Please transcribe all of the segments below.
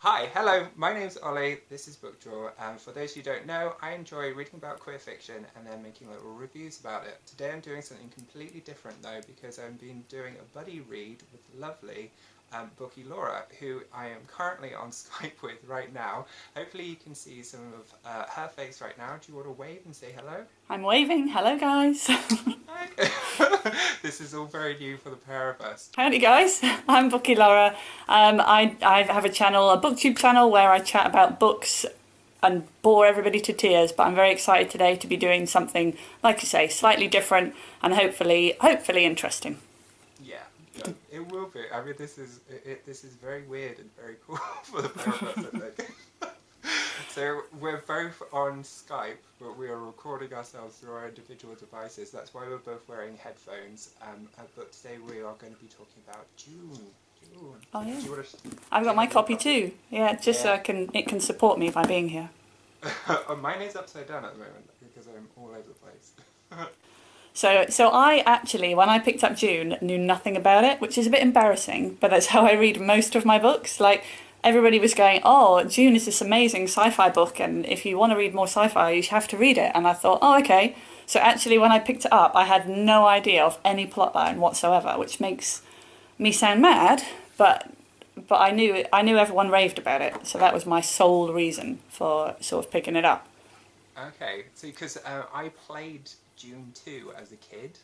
Hi, hello, my name's Ollie, this is Book Draw, and for those who don't know, I enjoy reading about queer fiction and then making little reviews about it. Today I'm doing something completely different though, because I've been doing a buddy read with lovely Booky Lorra, who I am currently on Skype with right now. Hopefully you can see some of her face right now. Do you want to wave and say hello? I'm waving. Hello, guys. Hi. This is all very new for the pair of us. Howdy, guys. I'm Booky Lorra. I have a channel, a booktube channel, where I chat about books and bore everybody to tears. But I'm very excited today to be doing something, like you say, slightly different and hopefully interesting. Yeah, it will be. I mean, this is very weird and very cool for the pair of us, I think. So we're both on Skype, but we are recording ourselves through our individual devices. That's why we're both wearing headphones. But today we are going to be talking about Dune. Oh yeah. Do you want to I've got my copy too. Yeah, just so Yeah. it can support me by being here. Mine is upside down at the moment because I'm all over the place. So I actually, when I picked up Dune, knew nothing about it, which is a bit embarrassing, but that's how I read most of my books. Like, everybody was going, oh, Dune is this amazing sci-fi book, and if you want to read more sci-fi, you have to read it. And I thought, oh, okay. So actually, when I picked it up, I had no idea of any plotline whatsoever, which makes me sound mad, but I knew everyone raved about it, so that was my sole reason for sort of picking it up. Okay, so because I played Dune 2 as a kid,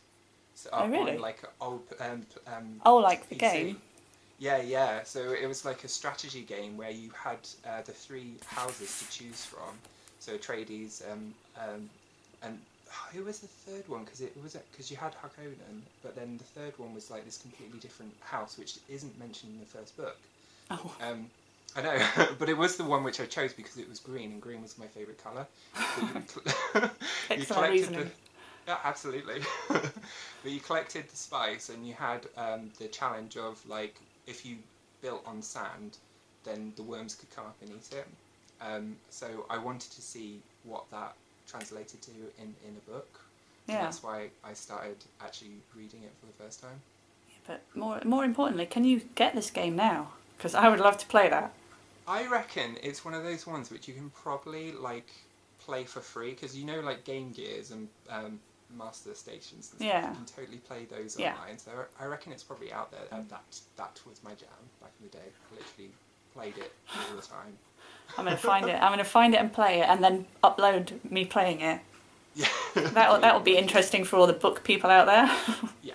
so Oh, really? on like old Oh, like the PC. game? Yeah. So it was like a strategy game where you had the three houses to choose from. So Atreides, and who was the third one? Because you had Harkonnen, but then the third one was like this completely different house, which isn't mentioned in the first book. Oh. I know, but it was the one which I chose because it was green, and green was my favourite colour. Excellent reasoning. Yeah, absolutely. But you collected the spice, and you had the challenge of, like, if you built on sand, then the worms could come up and eat it. So I wanted to see what that translated to in a book. Yeah. And that's why I started actually reading it for the first time. But more importantly, can you get this game now? Because I would love to play that. I reckon it's one of those ones which you can probably, like, play for free, because you know, like, Game Gears and Master Stations and stuff, Yeah. you can totally play those Yeah. online, so I reckon it's probably out there. That was my jam back in the day. I literally played it all the time. I'm gonna find it. I'm gonna find it and play it, and then upload me playing it. Yeah. That will be interesting for all the book people out there. Yeah.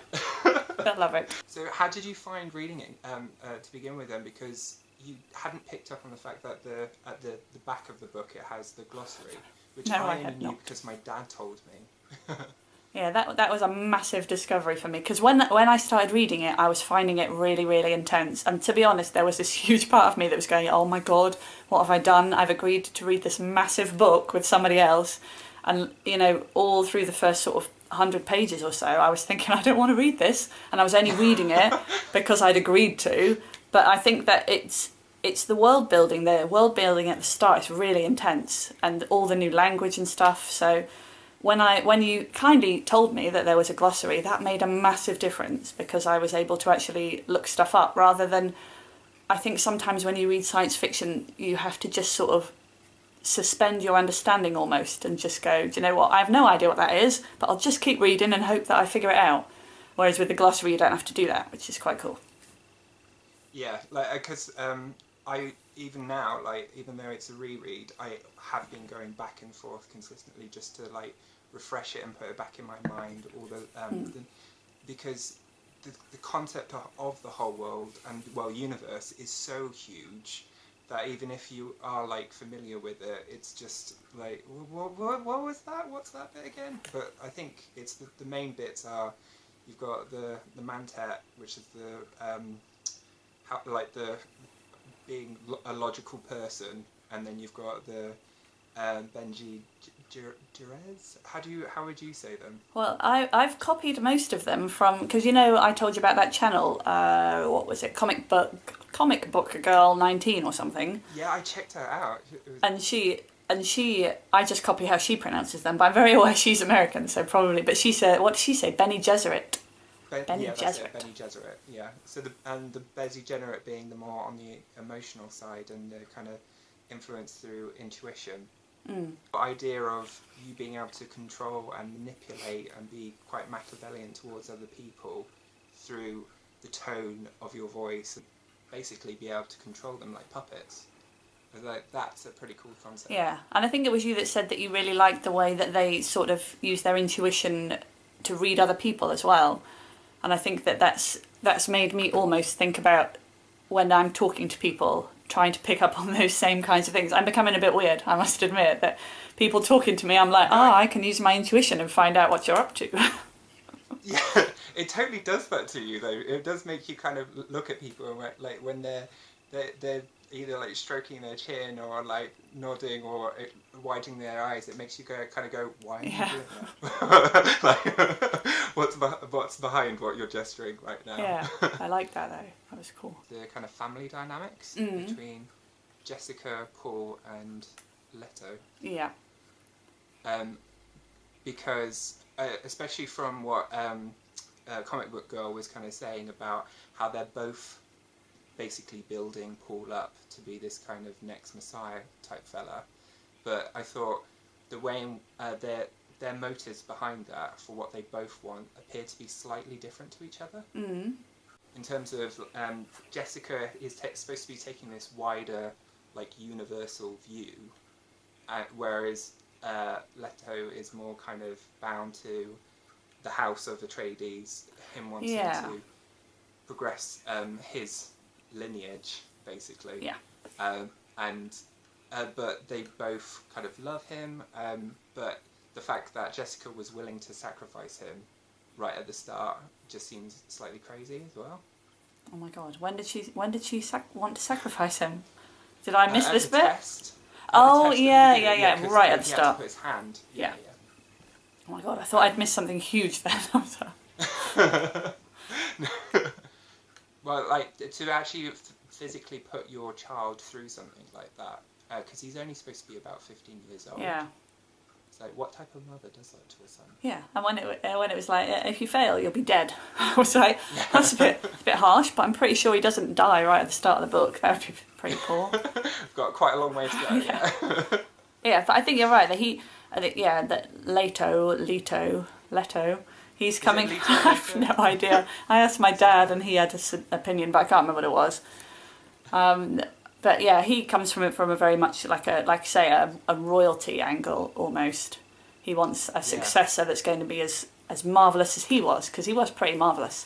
They'll love it. So how did you find reading it to begin with then? Because you hadn't picked up on the fact that at the back of the book it has the glossary, which No, I I only had knew not. because my dad told me. Yeah, that was a massive discovery for me, because when I started reading it, I was finding it really intense. And to be honest, there was this huge part of me that was going, oh my god, what have I done? I've agreed to read this massive book with somebody else. And, you know, all through the first sort of 100 pages or so, I was thinking, I don't want to read this. And I was only reading it because I'd agreed to. But I think that it's the world building. The world building at the start is really intense, and all the new language and stuff. So when you kindly told me that there was a glossary, that made a massive difference, because I was able to actually look stuff up, rather than, I think sometimes when you read science fiction, you have to just sort of suspend your understanding almost and just go, do you know what, I have no idea what that is, but I'll just keep reading and hope that I figure it out. Whereas with the glossary, you don't have to do that, which is quite cool. Yeah, like, because I even now, like, even though it's a reread, I have been going back and forth consistently just to, like, refresh it and put it back in my mind. Because the concept of the whole world and, well, universe is so huge that even if you are, like, familiar with it, it's just like, what was that? What's that bit again? But I think it's the main bits are, you've got the Mantet, which is the being a logical person, and then you've got the Benji Jerez. How would you say them? Well, I've copied most of them from, because you know I told you about that channel, what was it, Comic Book Girl 19 or something. Yeah, I checked her out. And she, I just copy how she pronounces them, but I'm very aware she's American, so probably. But she said, what did she say? Benny Gesserit. Bene yeah, that's it, Gesserit. Bene Gesserit. Yeah. So the Bene Gesserit being the more on the emotional side and the kind of influence through intuition. The idea of you being able to control and manipulate and be quite Machiavellian towards other people through the tone of your voice, and basically be able to control them like puppets. Like, that's a pretty cool concept. Yeah, and I think it was you that said that you really liked the way that they sort of use their intuition to read other people as well. And I think that that's made me almost think about when I'm talking to people, trying to pick up on those same kinds of things. I'm becoming a bit weird, I must admit, that people talking to me, I'm like, I can use my intuition and find out what you're up to. Yeah, it totally does that to you, though. It does make you kind of look at people and like when they're either like stroking their chin or like nodding or widening their eyes. It makes you go why are you doing that? Like, what's behind what you're gesturing right now? Yeah, I like that though. That was cool. The kind of family dynamics between Jessica, Paul, and Leto. Yeah. Because especially from what Comic Book Girl was kind of saying about how they're both basically building Paul up to be this kind of next Messiah type fella, but I thought the way their motives behind that for what they both want appear to be slightly different to each other. In terms of Jessica is supposed to be taking this wider, like, universal view, whereas Leto is more kind of bound to the House of Atreides, him wanting to progress his lineage, basically. Yeah. But they both kind of love him, but the fact that Jessica was willing to sacrifice him right at the start just seems slightly crazy as well. Oh my god, when did she want to sacrifice him? Did I miss this bit? Oh yeah, right at the he start. Had to put his hand. Yeah. Oh my god, I thought I'd missed something huge then. Well, like, to actually physically put your child through something like that, because he's only supposed to be about 15 years old. Yeah. It's like, what type of mother does that to a son? Yeah, and when it was like, if you fail, you'll be dead. I was like, that's a bit harsh, but I'm pretty sure he doesn't die right at the start of the book. That would be pretty poor. Got quite a long way to go. Yeah. Yeah, but I think you're right that Leto, he's coming. I have no idea. I asked my dad, and he had an opinion, but I can't remember what it was. But yeah, he comes from a very much like a royalty angle almost. He wants a successor that's going to be as marvellous as he was, because he was pretty marvellous.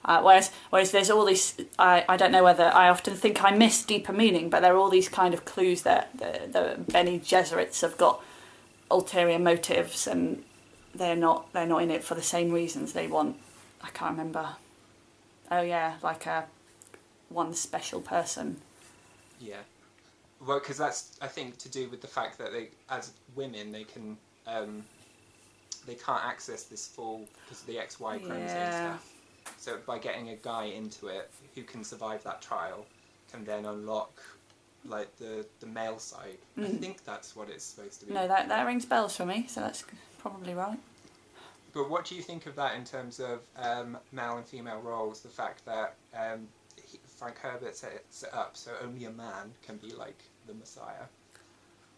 Whereas there's all these, I don't know whether I often think I miss deeper meaning, but there are all these kind of clues that the Bene Gesserits have got ulterior motives, and they're not in it for the same reasons. They want, I can't remember. Oh yeah, like one special person. Yeah, well, because that's, I think, to do with the fact that they, as women, they can, they can't access this full, because of the XY chromosome stuff. So by getting a guy into it who can survive that trial, can then unlock, like, the male side. I think that's what it's supposed to be. No, that rings bells for me, so that's probably right. But what do you think of that in terms of male and female roles? The fact that Frank Herbert set it up so only a man can be like the Messiah.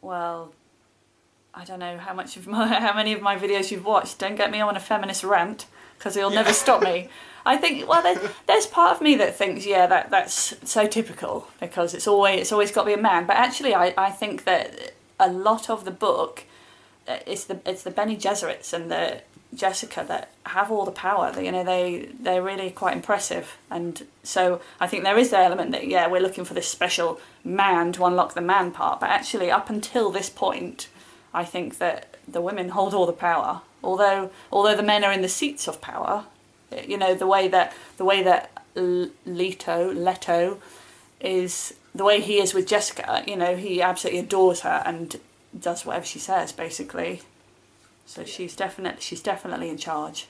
Well, I don't know how many of my videos you've watched. Don't get me on a feminist rant, because it'll never stop me. I think, well, there's part of me that thinks, that's so typical, because it's always got to be a man. But actually, I think that a lot of the book, it's the Bene Gesserits and the Jessica that have all the power. They're really quite impressive, and so I think there is the element that we're looking for this special man to unlock the man part. But actually, up until this point, I think that the women hold all the power. Although the men are in the seats of power, the way that Leto is, the way he is with Jessica, he absolutely adores her and does whatever she says, basically. So she's definitely in charge.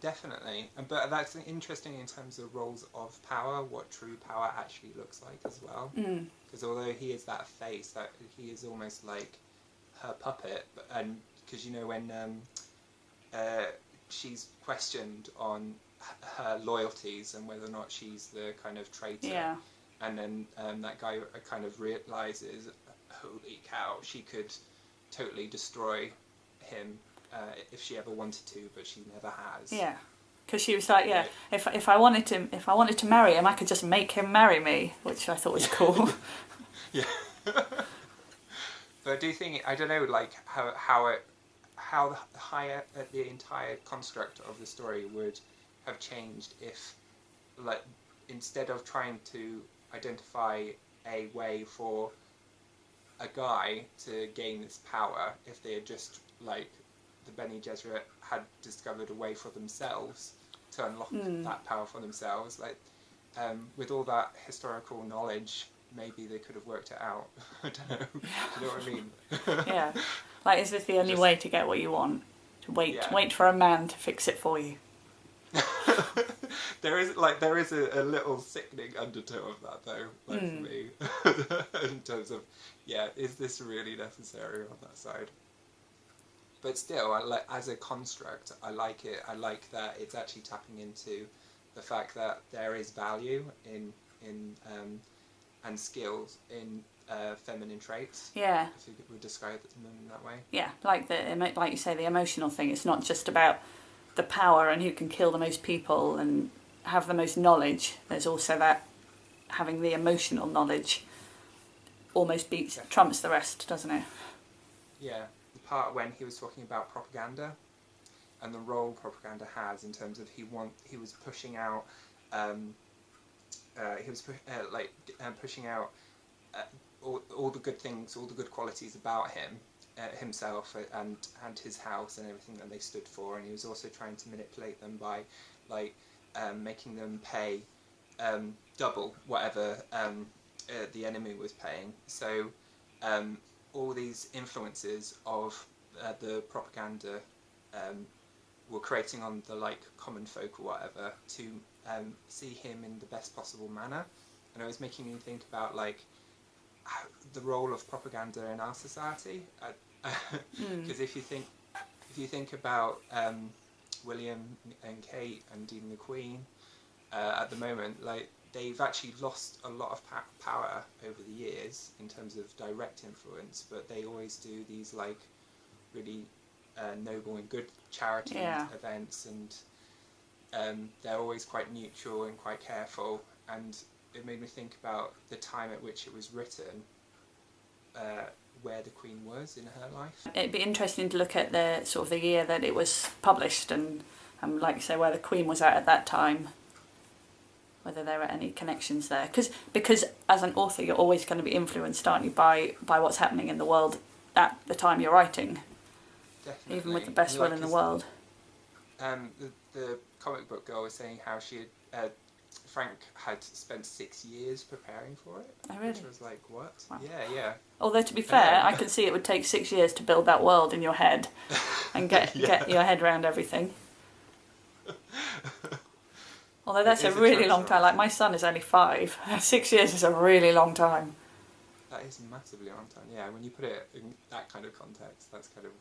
Definitely, but that's interesting in terms of roles of power, what true power actually looks like as well. Because although he is that face, that he is almost like her puppet, and because when she's questioned on her loyalties and whether or not she's the kind of traitor. Yeah. And then that guy kind of realizes, holy cow, she could totally destroy him if she ever wanted to, but she never has. Yeah. Because she was like, yeah, if I wanted to marry him, I could just make him marry me, which I thought was cool. Yeah. But I do think, I don't know, like how the entire construct of the story would have changed if, like, instead of trying to identify a way for a guy to gain this power, if they had just, like, the Bene Gesserit had discovered a way for themselves to unlock that power for themselves, like, with all that historical knowledge, maybe they could have worked it out. I don't know. Do you know what I mean? Yeah. Like, is this the only way to get what you want? To wait for a man to fix it for you. There is a little sickening undertow of that though, like for me, in terms of, is this really necessary on that side? But still, as a construct, I like it. I like that it's actually tapping into the fact that there is value in and skills in feminine traits. Yeah. If you would describe them in that way. Yeah, like you say, the emotional thing. It's not just about the power and who can kill the most people and have the most knowledge. There's also that having the emotional knowledge almost trumps the rest, doesn't it? Yeah, the part when he was talking about propaganda and the role propaganda has in terms of he was pushing out pushing out all the good things, all the good qualities about himself and his house and everything that they stood for, and he was also trying to manipulate them by making them pay double whatever the enemy was paying. So all these influences of the propaganda were creating on the common folk or whatever to see him in the best possible manner, and it was making me think about the role of propaganda in our society. Because if you think about William and Kate and Dean and the Queen at the moment, they've actually lost a lot of power over the years in terms of direct influence, but they always do these really noble and good charity events, and they're always quite neutral and quite careful, and it made me think about the time at which it was written, where the Queen was in her life. It'd be interesting to look at the year that it was published and like you say, where the Queen was at that time, whether there are any connections there. Because as an author, you're always going to be influenced, aren't you, by what's happening in the world at the time you're writing. Definitely. Even with the best will in the world. The comic book girl was saying how Frank had spent 6 years preparing for it. Oh, really? Which was like, what? Wow. Yeah. Although, to be fair, I can see it would take 6 years to build that world in your head and get your head around everything. Although that's a really long time. Like, my son is only 5. 6 years is a really long time. That is a massively long time. Yeah, when you put it in that kind of context, that's kind of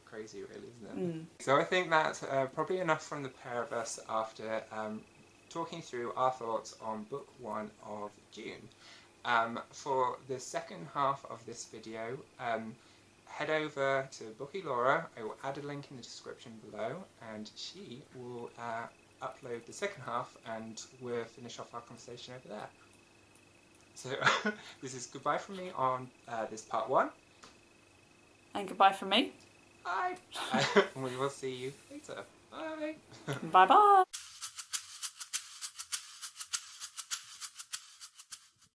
crazy, really, isn't it? So I think that's probably enough from the pair of us after talking through our thoughts on book 1 of Dune. For the second half of this video, head over to Booky Lorra. I will add a link in the description below, and she will upload the second half, and we'll finish off our conversation over there. So this is goodbye from me on this part 1. And goodbye from me. Bye. We will see you later. Bye. Bye bye.